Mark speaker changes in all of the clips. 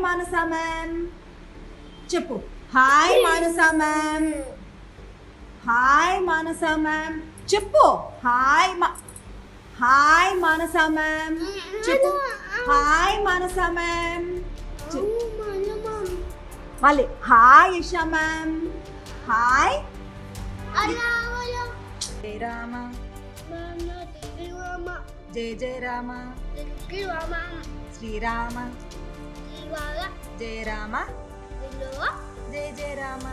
Speaker 1: మానస ma'am చెప్పు. Hi Manasa ma'am. Hi Manasa ma'am చెప్పు. Hi Manasa ma'am చెప్పు. Hi Manasa ma'am. మళ్ళీ హాయ్ ఇషా మ్యామ్. హాయ్. జయ రామ జయ జయ రామ శ్రీరామ జయ రామ జయ జయ రామ.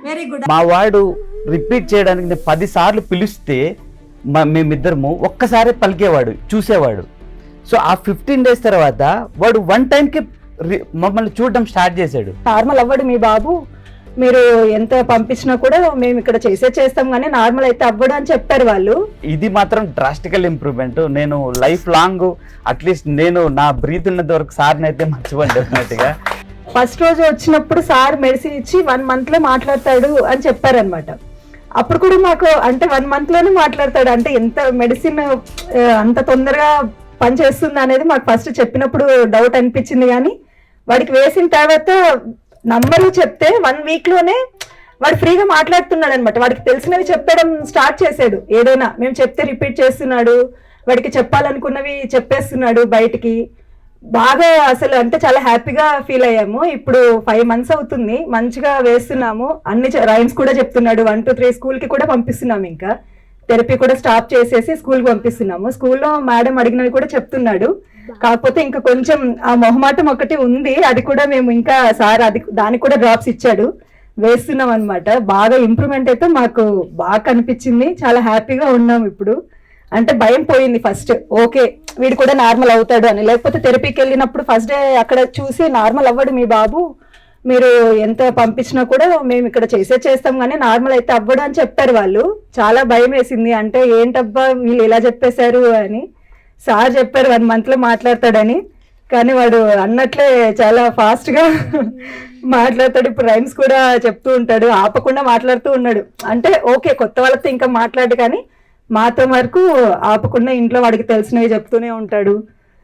Speaker 1: Very good.
Speaker 2: మా వాడు రిపీట్ చేయడానికి నేను 10 సార్లు పిలిస్తే మేమిద్దరము ఒక్కసారి పలికేవాడు, చూసేవాడు. సో ఆ 15 days తర్వాత వాడు 1 timeకి మమ్మల్ని చూడడం స్టార్ట్ చేశాడు.
Speaker 3: నార్మల్ అవ్వడు మీ బాబు, మీరు ఎంత పంపించినా కూడా మేము ఇక్కడ చేస్తాం కానీ నార్మల్ అయితే అవ్వడు అని చెప్పారు వాళ్ళు.
Speaker 2: ఇది మాత్రం డ్రాస్టికల్ ఇంప్రూవ్మెంట్. నేను లైఫ్ లాంగ్ అట్లీస్ట్ నేను నా బ్రీత్ ఉన్నంత వరకు సార్ని అయితే మర్చిపోను డెఫినెట్గా.
Speaker 3: ఫస్ట్ రోజు వచ్చినప్పుడు సార్ మెడిసిన్ ఇచ్చి 1 month లో మాట్లాడతాడు అని చెప్పారనమాట. అప్పుడు కూడా మాకు అంటే 1 month లోనే మాట్లాడతాడు అంటే ఎంత మెడిసిన్ అంత తొందరగా పనిచేస్తుంది అనేది మాకు ఫస్ట్ చెప్పినప్పుడు డౌట్ అనిపించింది. కానీ వాడికి వేసిన తర్వాత నంబరు చెప్తే 1 week లోనే వాడు ఫ్రీగా మాట్లాడుతున్నాడు అనమాట. వాడికి తెలిసినవి చెప్పడం స్టార్ట్ చేశాడు. ఏదైనా మేము చెప్తే రిపీట్ చేస్తున్నాడు, వాడికి చెప్పాలనుకున్నవి చెప్పేస్తున్నాడు బయటికి. బాగా అసలు అంటే చాలా హ్యాపీగా ఫీల్ అయ్యాము. ఇప్పుడు 5 months అవుతుంది, మంచిగా వేస్తున్నాము. అన్ని రైమ్స్ కూడా చెప్తున్నాడు. 1 to 3 స్కూల్కి కూడా పంపిస్తున్నాము. ఇంకా థెరపీ కూడా స్టాప్ చేసేసి స్కూల్కి పంపిస్తున్నాము. స్కూల్లో మేడం అడిగినవి కూడా చెప్తున్నాడు. కాకపోతే ఇంకా కొంచెం ఆ మొహమాటం ఒకటి ఉంది, అది కూడా మేము ఇంకా సార్ దానికి కూడా డ్రాప్స్ ఇచ్చాడు, వేస్తున్నాం అనమాట. బాగా ఇంప్రూవ్మెంట్ అయితే మాకు బాగా కనిపించింది. చాలా హ్యాపీగా ఉన్నాం ఇప్పుడు. అంటే భయం పోయింది ఫస్ట్, ఓకే వీడు కూడా నార్మల్ అవుతాడు అని. లేకపోతే థెరపీకి వెళ్ళినప్పుడు ఫస్ట్ డే అక్కడ చూసి నార్మల్ అవ్వడు మీ బాబు, మీరు ఎంత పంపించినా కూడా మేము ఇక్కడ చేస్తాం కానీ నార్మల్ అయితే అవ్వడు అని చెప్పారు వాళ్ళు. చాలా భయం వేసింది. అంటే ఏంటబ్బా వీళ్ళు ఇలా చెప్పేశారు అని. సార్ చెప్పారు 1 month లో మాట్లాడతాడని, కానీ వాడు అన్నట్లే చాలా ఫాస్ట్గా మాట్లాడతాడు. ఇప్పుడు రైమ్స్ కూడా చెప్తూ ఉంటాడు, ఆపకుండా మాట్లాడుతూ ఉన్నాడు. అంటే ఓకే కొత్త వాళ్ళతో ఇంకా మాట్లాడు, కానీ మాతో వరకు ఆపకుండా ఇంట్లో వాడికి తెలిసినవి చెప్తూనే ఉంటాడు.